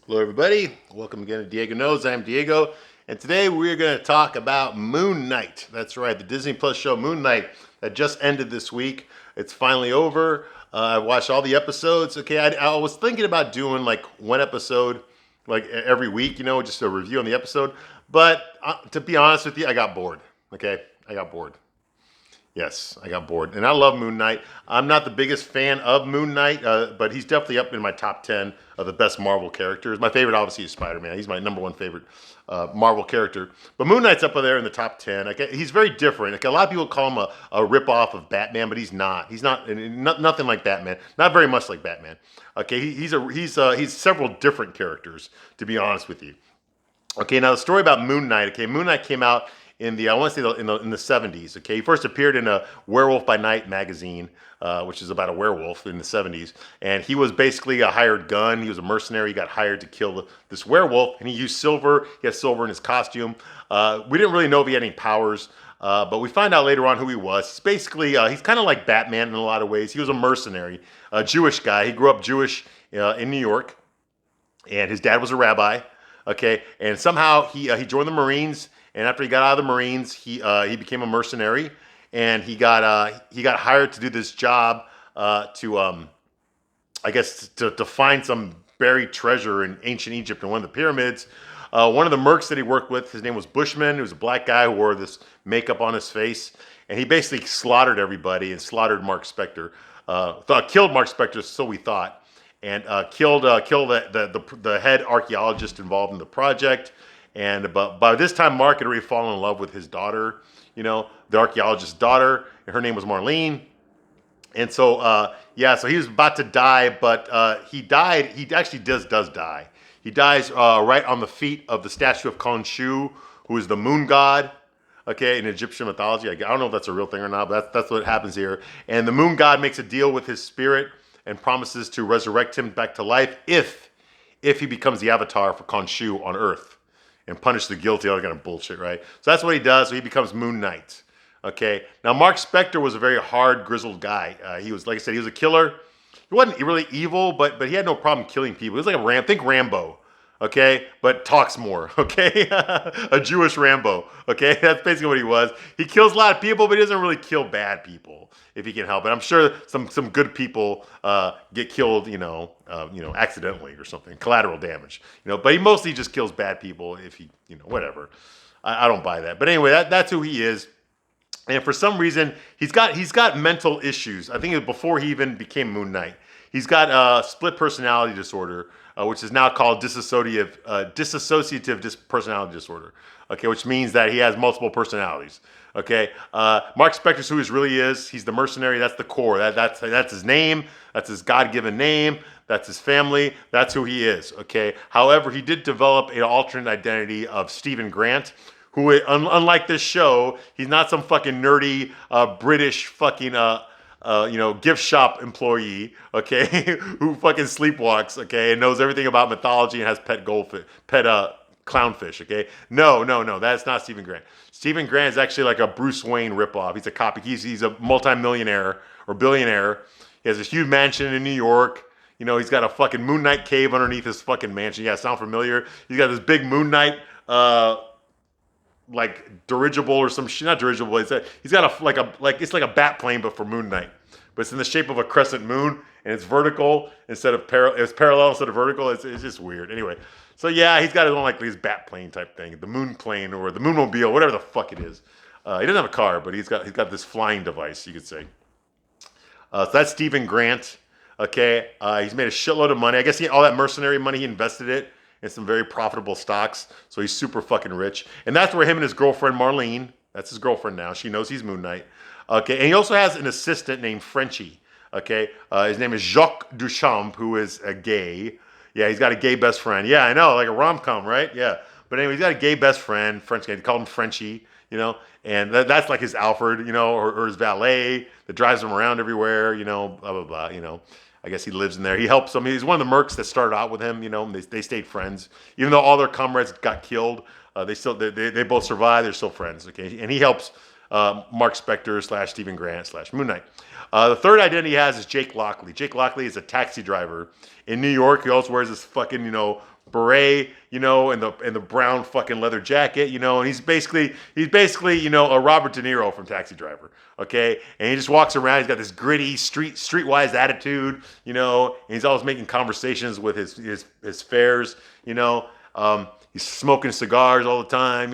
Hello, everybody. Welcome again to Diego Knows. I'm Diego, and today we're going to talk about Moon Knight. That's right, the Disney Plus show Moon Knight that just ended this week. It's finally over. I watched all the episodes. Okay, I was thinking about doing like one episode, like every week, just a review on the episode. But to be honest with you, I got bored. Okay, I got bored. Yes, I got bored. And I love Moon Knight. I'm not the biggest fan of Moon Knight, but he's definitely up in my top 10 of the best Marvel characters. My favorite, obviously, is Spider Man. He's my number one favorite Marvel character. But Moon Knight's up there in the top 10. Like, he's very different. Like, a lot of people call him a rip-off of Batman, but he's not. He's not nothing like Batman. Not very much like Batman. Okay, he's several different characters, to be honest with you. Okay, now the story about Moon Knight. Okay, Moon Knight came out in the I want to say in the 70s. Okay, he first appeared in a Werewolf by Night magazine, which is about a werewolf in the 70s, and he was basically a hired gun. He was a mercenary. He got hired to kill this werewolf, and he used silver. He has silver in his costume. We didn't really know if he had any powers. But we find out later on who he was. He's basically, he's kind of like Batman in a lot of ways. He was a mercenary, a Jewish guy. He grew up Jewish in New York, and his dad was a rabbi. Okay, and somehow he joined the Marines, and after he got out of the Marines, he became a mercenary, and he got hired to do this job to I guess to find some buried treasure in ancient Egypt in one of the pyramids. One of the mercs that he worked with, his name was Bushman. He was a black guy who wore this makeup on his face, and he basically slaughtered everybody and slaughtered Mark Spector. Killed Mark Spector, so we thought, and killed the head archaeologist involved in the project. And but by this time, Mark had already fallen in love with his daughter, the archaeologist's daughter, and her name was Marlene. And so, so he was about to die, but he died. He actually does die. He dies right on the feet of the statue of Khonshu, who is the moon god. Okay, in Egyptian mythology, I don't know if that's a real thing or not, but that's what happens here. And the moon god makes a deal with his spirit and promises to resurrect him back to life if he becomes the avatar for Khonshu on Earth and punish the guilty, all that kind of bullshit, right? So that's what he does. So he becomes Moon Knight. Okay. Now Mark Spector was a very hard, grizzled guy. He was, like I said, he was a killer. He wasn't really evil, but he had no problem killing people. He was like think Rambo, okay, but talks more, okay, a Jewish Rambo, okay. That's basically what he was. He kills a lot of people, but he doesn't really kill bad people if he can help it. I'm sure some good people get killed, accidentally or something, collateral damage, But he mostly just kills bad people if he, whatever. I don't buy that, but anyway, that's who he is. And for some reason, he's got mental issues. I think it was before he even became Moon Knight. He's got a split personality disorder, which is now called dissociative personality disorder. Okay, which means that he has multiple personalities. Okay, Mark Spector's who he really is. He's the mercenary. That's the core. That's his name. That's his God-given name. That's his family. That's who he is. Okay. However, he did develop an alternate identity of Stephen Grant, who, unlike this show, he's not some fucking nerdy British fucking gift shop employee, okay, who fucking sleepwalks, okay, and knows everything about mythology and has pet clownfish, okay. No, that's not Stephen Grant. Stephen Grant is actually like a Bruce Wayne ripoff. He's a copy. He's a multimillionaire or billionaire. He has this huge mansion in New York. He's got a fucking Moon Knight cave underneath his fucking mansion. Yeah, sound familiar? He's got this big Moon Knight like dirigible or some shit. Not dirigible. He's got it's like a bat plane, but for Moon Knight. But it's in the shape of a crescent moon, and it's vertical instead of it's parallel instead of vertical. It's just weird. Anyway, so yeah, he's got his own like these bat plane type thing, the moon plane or the moonmobile, whatever the fuck it is. He doesn't have a car, but he's got this flying device, you could say. So that's Stephen Grant. Okay, he's made a shitload of money. I guess all that mercenary money, he invested it in some very profitable stocks. So he's super fucking rich. And that's where him and his girlfriend Marlene, that's his girlfriend now. She knows he's Moon Knight. Okay, and he also has an assistant named Frenchie. Okay, his name is Jacques Duchamp, who is a gay. Yeah, he's got a gay best friend. Yeah, I know, like a rom-com, right? Yeah. But anyway, he's got a gay best friend, French guy. They call him Frenchie, and that's like his Alfred, or his valet that drives him around everywhere, blah, blah, blah, I guess he lives in there. He helps them. He's one of the mercs that started out with him. They stayed friends, even though all their comrades got killed. They both survived. They're still friends. Okay, and he helps Mark Spector / Stephen Grant / Moon Knight. The third identity he has is Jake Lockley. Jake Lockley is a taxi driver in New York. He also wears this fucking, beret, and the brown fucking leather jacket, and he's basically, a Robert De Niro from Taxi Driver, okay? And he just walks around. He's got this gritty, streetwise attitude, and he's always making conversations with his fares, he's smoking cigars all the time,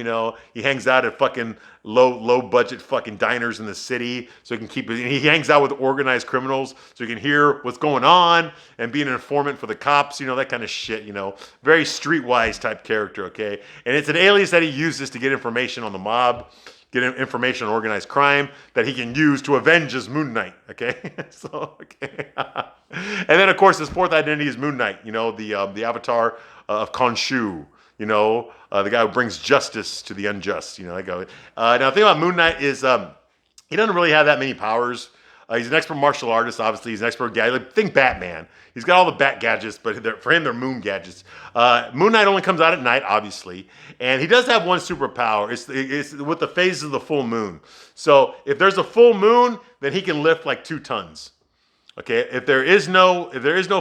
He hangs out at fucking low budget fucking diners in the city so he can he hangs out with organized criminals so he can hear what's going on and be an informant for the cops, that kind of shit, Very streetwise type character, okay? And it's an alias that he uses to get information on the mob, get information on organized crime that he can use to avenge his Moon Knight, okay? Okay. And then, of course, his fourth identity is Moon Knight, the avatar of Khonshu, the guy who brings justice to the unjust, Now, the thing about Moon Knight is he doesn't really have that many powers. He's an expert martial artist, obviously. He's an expert guy. Think Batman. He's got all the bat gadgets, but for him, they're moon gadgets. Moon Knight only comes out at night, obviously. And he does have one superpower. It's with the phases of the full moon. So if there's a full moon, then he can lift like 2 tons. Okay, if there is no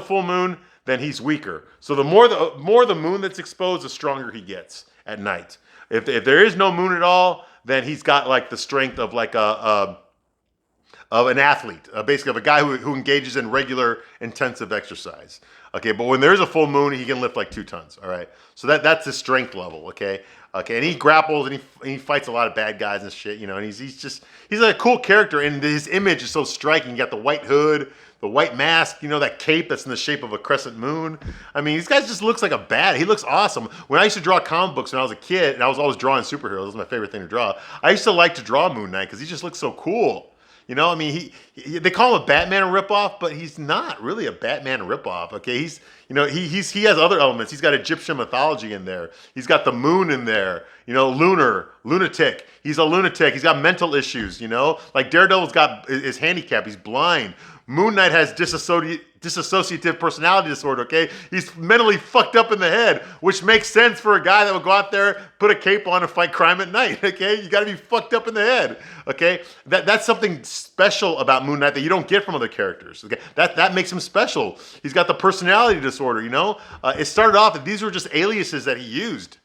full moon, then he's weaker. So the more the moon that's exposed, the stronger he gets at night. If there is no moon at all, then he's got like the strength of like of an athlete, basically of a guy who engages in regular intensive exercise. Okay, but when there's a full moon, he can lift like 2 tons. All right, so that's his strength level. Okay, and he grapples and he fights a lot of bad guys and shit. And he's like a cool character, and his image is so striking. You got the white hood, the white mask, that cape that's in the shape of a crescent moon. I mean, these guys just looks like he looks awesome. When I used to draw comic books when I was a kid, and I was always drawing superheroes, that was my favorite thing to draw. I used to like to draw Moon Knight because he just looks so cool. I mean, they call him a Batman ripoff, but he's not really a Batman ripoff. Okay, he has other elements. He's got Egyptian mythology in there. He's got the moon in there. Lunatic. He's a lunatic. He's got mental issues. Like Daredevil's is handicapped. He's blind. Moon Knight has dissociative personality disorder, okay? He's mentally fucked up in the head, which makes sense for a guy that would go out there, put a cape on, and fight crime at night, okay? You gotta be fucked up in the head, okay? That's something special about Moon Knight that you don't get from other characters, okay? That makes him special. He's got the personality disorder, It started off that these were just aliases that he used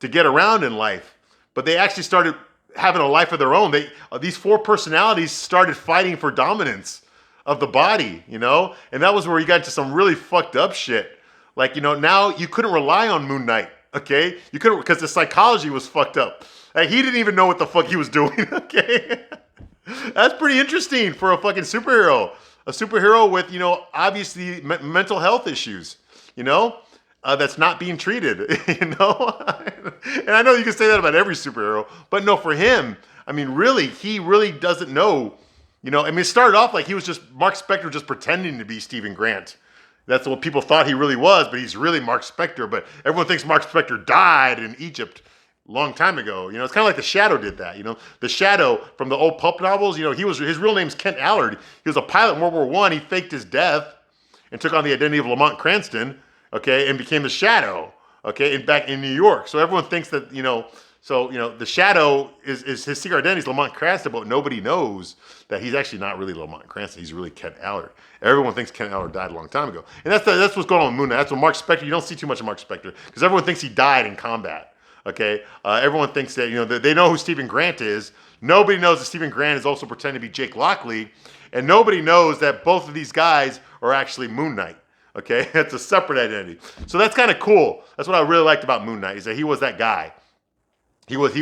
to get around in life, but they actually started having a life of their own. These 4 personalities started fighting for dominance of the body, and that was where you got into some really fucked up shit. Like, now you couldn't rely on Moon Knight, okay? You couldn't, because the psychology was fucked up. Like, he didn't even know what the fuck he was doing, okay? That's pretty interesting for a fucking superhero. A superhero with, obviously mental health issues, that's not being treated, And I know you can say that about every superhero, but no, for him, I mean, really, he really doesn't know. It started off like he was just Mark Spector just pretending to be Stephen Grant. That's what people thought he really was, but he's really Mark Spector. But everyone thinks Mark Spector died in Egypt a long time ago. It's kind of like The Shadow did that. The Shadow from the old pulp novels. His real name's Kent Allard. He was a pilot in World War I. He faked his death and took on the identity of Lamont Cranston, okay, and became the Shadow, okay, back in New York. So everyone thinks that the Shadow is his secret identity is Lamont Cranston, but nobody knows that he's actually not really Lamont Cranston. He's really Kent Allard. Everyone thinks Kent Allard died a long time ago. And that's what's going on with Moon Knight. That's what Mark Spector, you don't see too much of Mark Spector because everyone thinks he died in combat, okay? Everyone thinks that, they know who Stephen Grant is. Nobody knows that Stephen Grant is also pretending to be Jake Lockley, and nobody knows that both of these guys are actually Moon Knight. Okay, that's a separate identity. So that's kind of cool. That's what I really liked about Moon Knight is that he was that guy. He was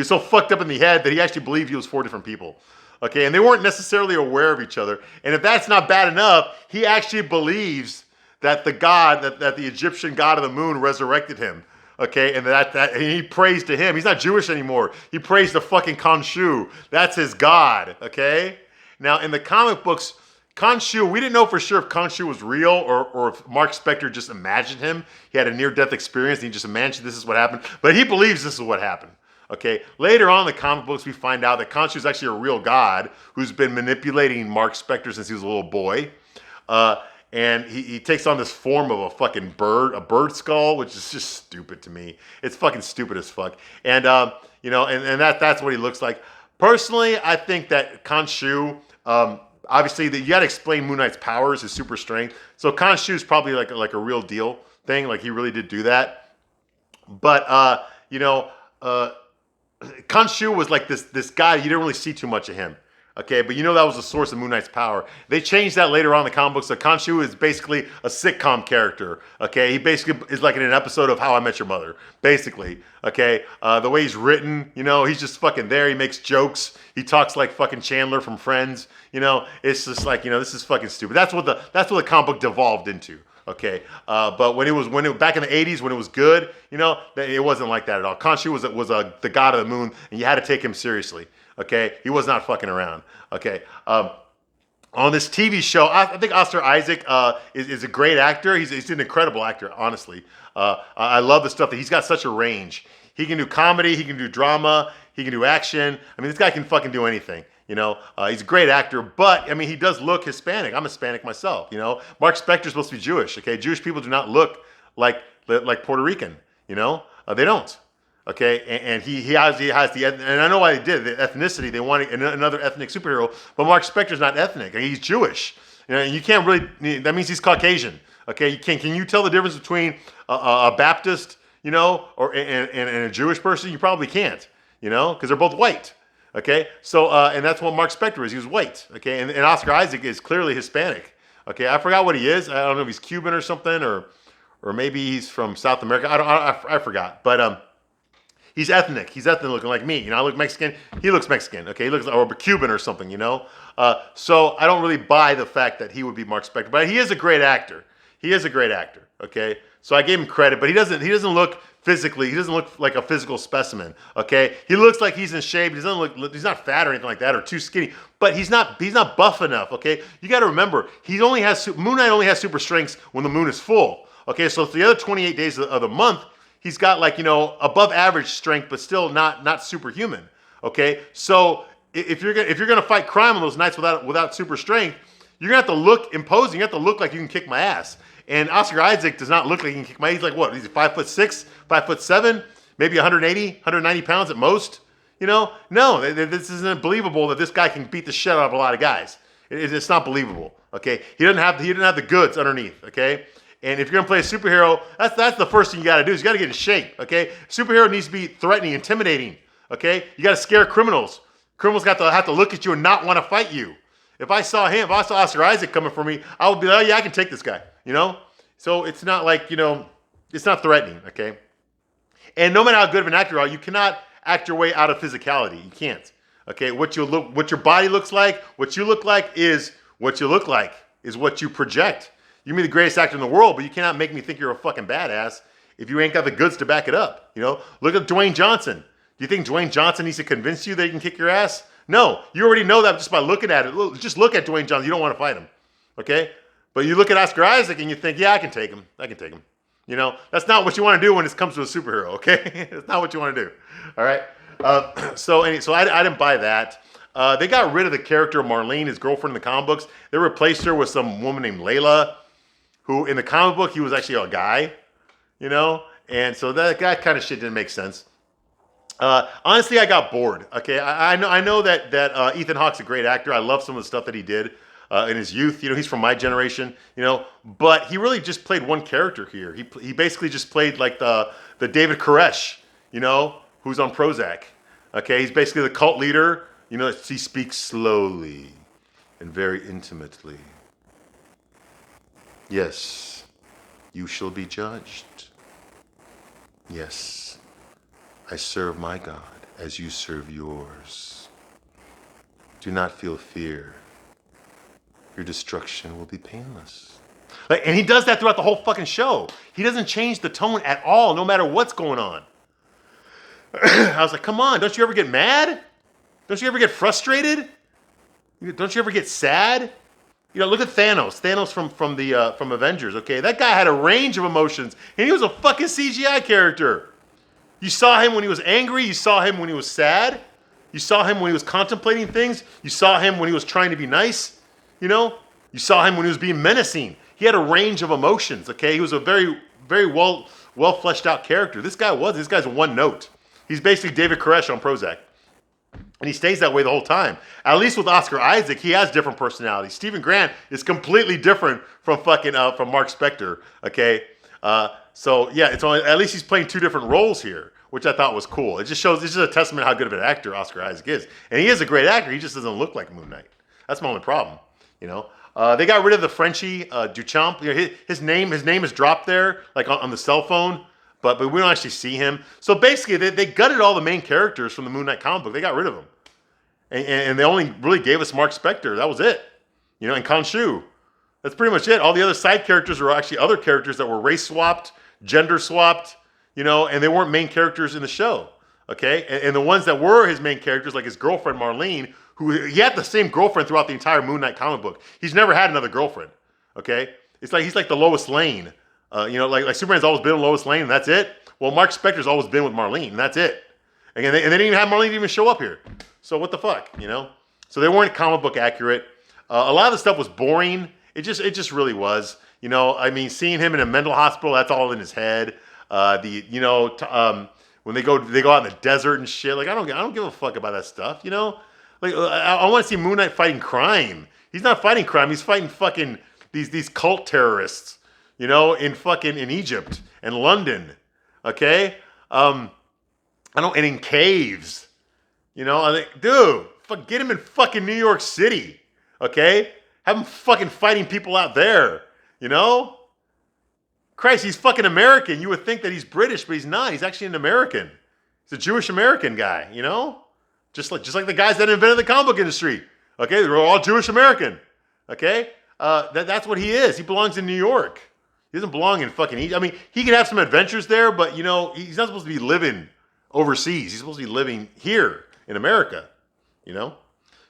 so fucked up in the head that he actually believed he was 4 different people. Okay, and they weren't necessarily aware of each other. And if that's not bad enough, he actually believes that that the Egyptian god of the moon resurrected him. Okay, and and he prays to him. He's not Jewish anymore. He prays to fucking Khonshu. That's his god. Okay. Now in the comic books, Khonshu, we didn't know for sure if Khonshu was real or if Mark Spector just imagined him. He had a near-death experience and he just imagined this is what happened. But he believes this is what happened. Okay. Later on in the comic books, we find out that Khonshu is actually a real god who's been manipulating Mark Spector since he was a little boy. And he takes on this form of a fucking bird, a bird skull, which is just stupid to me. It's fucking stupid as fuck. And that's what he looks like. Personally, I think that Khonshu, obviously, you got to explain Moon Knight's powers, his super strength. So Khonshu is probably like a real deal thing. Like he really did do that. But Khonshu was like this guy. You didn't really see too much of him. Okay, but that was the source of Moon Knight's power. They changed that later on in the comic books. So Khonshu is basically a sitcom character. Okay, he basically is like in an episode of How I Met Your Mother. Basically, okay, the way he's written, he's just fucking there. He makes jokes. He talks like fucking Chandler from Friends. It's just like this is fucking stupid. That's what the comic book devolved into. Okay, but when it was back in the 80s when it was good, it wasn't like that at all. Khonshu was the god of the moon, and you had to take him seriously. Okay, he was not fucking around. Okay, on this TV show, I think Oscar Isaac is a great actor. He's an incredible actor, honestly. I love the stuff that he's got such a range. He can do comedy, he can do drama, he can do action. I mean, this guy can fucking do anything. He's a great actor, but I mean, he does look Hispanic. I'm Hispanic myself. Mark Spector's supposed to be Jewish. Okay, Jewish people do not look like Puerto Rican. They don't. Okay, and he has the, and I know why they did the ethnicity. They wanted another ethnic superhero, but Mark Spector's not ethnic. He's Jewish. You can't really. That means he's Caucasian. Okay, can you tell the difference between a Baptist, and a Jewish person? You probably can't. Because they're both white. Okay, so and that's what Mark Spector is. He was white. Okay, and Oscar Isaac is clearly Hispanic. Okay, I forgot what he is. I don't know if he's Cuban or something, or maybe he's from South America. I forgot, but he's ethnic. He's ethnic looking like me. I look Mexican. He looks Mexican. Okay, he looks or Cuban or something. So I don't really buy the fact that he would be Mark Spector, but he is a great actor. He is a great actor. Okay, so I gave him credit, but he doesn't look physically. He doesn't look like a physical specimen. Okay, he looks like he's in shape. He doesn't look. He's not fat or anything like that, or too skinny. But he's not buff enough. Okay, you got to remember Moon Knight only has super strengths when the moon is full. Okay, so for the other 28 days of the month, he's got above average strength, but still not superhuman. Okay, so if you're gonna fight crime on those nights without super strength, you're gonna have to look imposing. You have to look like you can kick my ass. And Oscar Isaac does not look like he can kick my ass. He's like what? He's 5'6", 5'7", maybe 180, 190 pounds at most. No, this isn't believable that this guy can beat the shit out of a lot of guys. It's not believable. Okay, he didn't have the goods underneath. Okay. And if you're gonna play a superhero, that's the first thing you gotta do is you gotta get in shape, okay? Superhero needs to be threatening, intimidating, okay? You gotta scare criminals. Criminals have to look at you and not want to fight you. If I saw Oscar Isaac coming for me, I would be like, oh yeah, I can take this guy, So it's not like, it's not threatening, okay? And no matter how good of an actor you are, you cannot act your way out of physicality. You can't, okay? What your body looks like, what you look like is what you look like, is what you project. You can be the greatest actor in the world, but you cannot make me think you're a fucking badass if you ain't got the goods to back it up. Look at Dwayne Johnson. Do you think Dwayne Johnson needs to convince you that he can kick your ass? No, you already know that just by looking at it. Just look at Dwayne Johnson. You don't want to fight him, okay? But you look at Oscar Isaac and you think, yeah, I can take him. That's not what you want to do when it comes to a superhero, okay? That's not what you want to do. All right. So I didn't buy that. They got rid of the character of Marlene, his girlfriend in the comic books. They replaced her with some woman named Layla, who in the comic book, he was actually a guy, and so that kind of shit didn't make sense. Honestly, I got bored. Okay, I know that Ethan Hawke's a great actor. I love some of the stuff that he did in his youth. He's from my generation. But he really just played one character here. He basically just played like the David Koresh, who's on Prozac. Okay, he's basically the cult leader. He speaks slowly and very intimately. Yes, you shall be judged. Yes, I serve my God as you serve yours. Do not feel fear. Your destruction will be painless. And he does that throughout the whole fucking show. He doesn't change the tone at all, no matter what's going on. I was like, come on, don't you ever get mad? Don't you ever get frustrated? Don't you ever get sad? Look at Thanos. Thanos from Avengers. Okay, that guy had a range of emotions, and he was a fucking CGI character. You saw him when he was angry. You saw him when he was sad. You saw him when he was contemplating things. You saw him when he was trying to be nice. You saw him when he was being menacing. He had a range of emotions. Okay, he was a very, very well fleshed out character. This guy's one note. He's basically David Koresh on Prozac. And he stays that way the whole time. At least with Oscar Isaac, he has different personalities. Stephen Grant is completely different from from Mark Spector. Okay, so yeah, it's only, at least he's playing two different roles here, which I thought was cool. It just shows, it's just a testament how good of an actor Oscar Isaac is, and he is a great actor. He just doesn't look like Moon Knight. That's my only problem. You know, they got rid of the Frenchie Duchamp. You know, his name is dropped there, like on the cell phone. But we don't actually see him. So basically, they gutted all the main characters from the Moon Knight comic book. They got rid of them. And they only really gave us Mark Spector. That was it. You know, and Khonshu. That's pretty much it. All the other side characters were actually other characters that were race swapped, gender swapped, you know, and they weren't main characters in the show. Okay? And the ones that were his main characters, like his girlfriend Marlene, who he had the same girlfriend throughout the entire Moon Knight comic book. He's never had another girlfriend. Okay? It's like he's like the Lois Lane. You know, like Superman's always been with Lois Lane, and that's it. Well, Mark Spector's always been with Marlene, and that's it. And they didn't even have Marlene even show up here. So what the fuck, you know? So they weren't comic book accurate. A lot of the stuff was boring. It just really was. You know, I mean, seeing him in a mental hospital, that's all in his head. When they go out in the desert and shit, like I don't give a fuck about that stuff. You know, like I want to see Moon Knight fighting crime. He's not fighting crime. He's fighting fucking these cult terrorists. You know, in Egypt and London, okay? And in caves, you know? I think, dude, get him in fucking New York City, okay? Have him fucking fighting people out there, you know? Christ, he's fucking American. You would think that he's British, but he's not. He's actually an American. He's a Jewish American guy, you know? Just like the guys that invented the comic book industry, okay? They're all Jewish American, okay? That's what he is. He belongs in New York. He doesn't belong in fucking Egypt. I mean, he can have some adventures there, but, you know, he's not supposed to be living overseas. He's supposed to be living here in America, you know?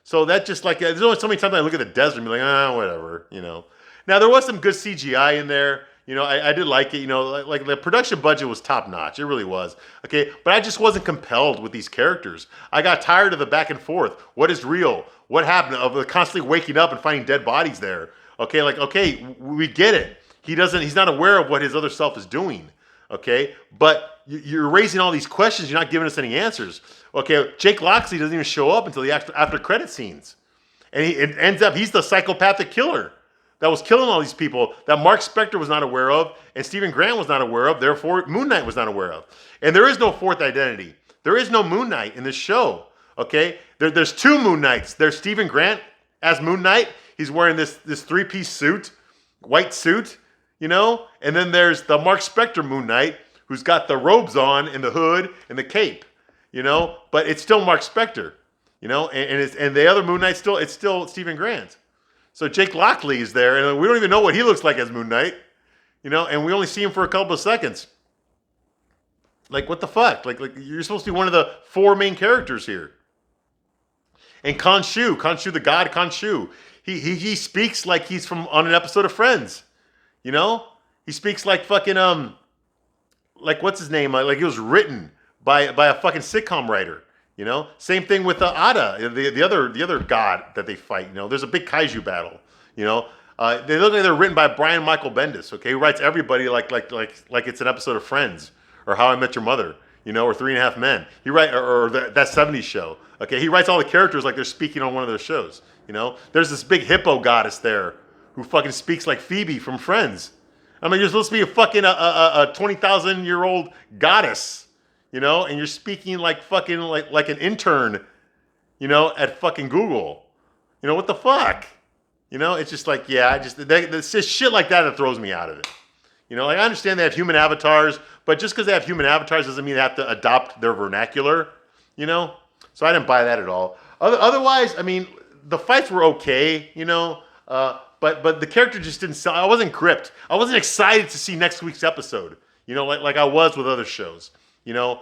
So that just like, there's only so many times I look at the desert and be like, whatever, you know? Now, there was some good CGI in there. You know, I did like it. You know, like the production budget was top notch. It really was. Okay, but I just wasn't compelled with these characters. I got tired of the back and forth. What is real? What happened? Of the constantly waking up and finding dead bodies there. Okay, like, okay, we get it. He's not aware of what his other self is doing, okay? But you're raising all these questions. You're not giving us any answers. Okay, Jake Loxley doesn't even show up until the after credit scenes. And it ends up, he's the psychopathic killer that was killing all these people that Mark Spector was not aware of and Stephen Grant was not aware of, therefore Moon Knight was not aware of. And there is no fourth identity. There is no Moon Knight in this show, okay? There's two Moon Knights. There's Stephen Grant as Moon Knight. He's wearing this three-piece suit, white suit, you know? And then there's the Mark Spector Moon Knight, who's got the robes on and the hood and the cape, you know? But it's still Mark Spector, you know? And the other Moon Knight, it's still Stephen Grant. So Jake Lockley is there, and we don't even know what he looks like as Moon Knight, you know? And we only see him for a couple of seconds. Like, what the fuck? Like you're supposed to be one of the four main characters here. And Khonshu, the god Khonshu, he speaks like he's from on an episode of Friends. You know, he speaks like fucking like what's his name? Like he was written by a fucking sitcom writer. You know, same thing with Ada, the other god that they fight. You know, there's a big kaiju battle. You know, they look like they're written by Brian Michael Bendis. Okay, who writes everybody like it's an episode of Friends or How I Met Your Mother. You know, or 3.5 Men. He write or that 70s show. Okay, he writes all the characters like they're speaking on one of their shows. You know, there's this big hippo goddess there who fucking speaks like Phoebe from Friends. I mean, you're supposed to be a fucking a 20,000-year-old goddess, you know, and you're speaking like fucking like an intern, you know, at fucking Google. You know, what the fuck? You know, it's just like, yeah, it's just shit like that throws me out of it. You know, like I understand they have human avatars, but just because they have human avatars doesn't mean they have to adopt their vernacular, you know? So I didn't buy that at all. Otherwise, I mean, the fights were okay, you know, but the character just didn't sell. I wasn't gripped. I wasn't excited to see next week's episode, you know, like I was with other shows, you know.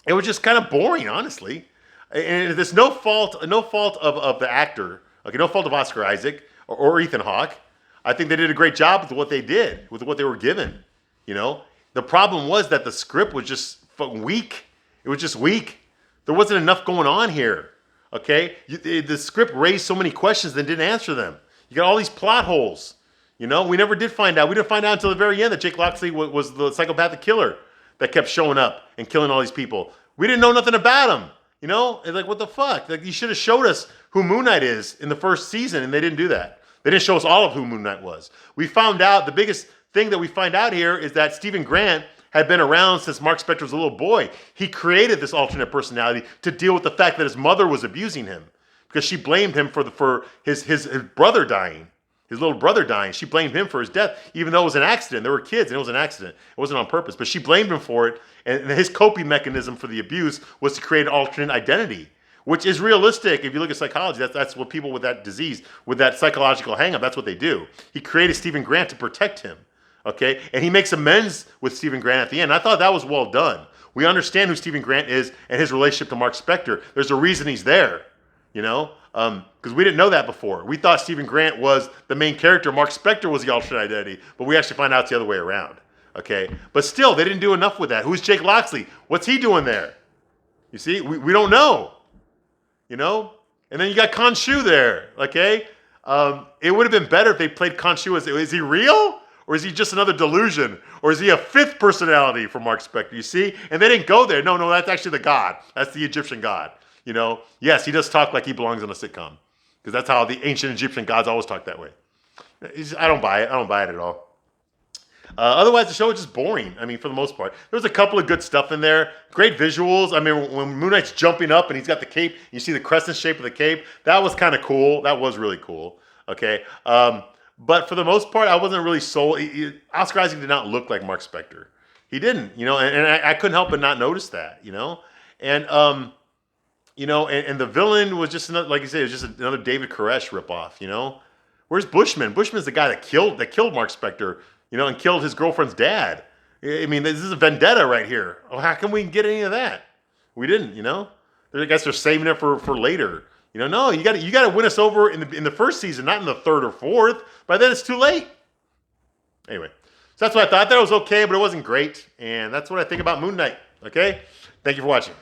It was just kind of boring, honestly. And there's no fault of the actor, okay, no fault of Oscar Isaac or Ethan Hawke. I think they did a great job with what they did, with what they were given, you know. The problem was that the script was just weak. It was just weak. There wasn't enough going on here, okay? The script raised so many questions and didn't answer them. You got all these plot holes, you know? We never did find out. We didn't find out until the very end that Jake Loxley was the psychopathic killer that kept showing up and killing all these people. We didn't know nothing about him. You know, it's like, what the fuck? Like, you should have showed us who Moon Knight is in the first season, and they didn't do that. They didn't show us all of who Moon Knight was. We found out, the biggest thing that we find out here is that Stephen Grant had been around since Mark Spector was a little boy. He created this alternate personality to deal with the fact that his mother was abusing him because she blamed him for his brother dying. His little brother dying. She blamed him for his death, even though it was an accident. There were kids, and it was an accident. It wasn't on purpose. But she blamed him for it, and his coping mechanism for the abuse was to create an alternate identity, which is realistic. If you look at psychology, that's what people with that disease, with that psychological hang-up, that's what they do. He created Stephen Grant to protect him, okay? And he makes amends with Stephen Grant at the end. I thought that was well done. We understand who Stephen Grant is and his relationship to Mark Spector. There's a reason he's there, you know? Because we didn't know that before. We thought Stephen Grant was the main character. Mark Spector was the alternate identity. But we actually find out it's the other way around. Okay? But still, they didn't do enough with that. Who's Jake Loxley? What's he doing there? You see? We don't know. You know? And then you got Khonshu there. Okay? It would have been better if they played Khonshu as, is he real? Or is he just another delusion? Or is he a fifth personality for Mark Spector? You see? And they didn't go there. No, that's actually the god. That's the Egyptian god. You know, yes, he does talk like he belongs on a sitcom because that's how the ancient Egyptian gods always talk that way. I don't buy it. I don't buy it at all. Otherwise, the show was just boring. I mean, for the most part, there was a couple of good stuff in there. Great visuals. I mean, when Moon Knight's jumping up and he's got the cape, you see the crescent shape of the cape. That was kind of cool. That was really cool. Okay. But for the most part, I wasn't really sold. Oscar Isaac did not look like Mark Spector. He didn't, you know, and I couldn't help but not notice that, you know, and you know, and the villain was just another, like you said, it was just another David Koresh ripoff. You know, where's Bushman? Bushman's the guy that killed Mark Spector, you know, and killed his girlfriend's dad. I mean, this is a vendetta right here. Oh, how can we get any of that? We didn't, you know. I guess they're saving it for later. You know, no, you got to win us over in the first season, not in the third or fourth. By then, it's too late. Anyway, so that's what I thought. That was okay, but it wasn't great, and that's what I think about Moon Knight. Okay, thank you for watching.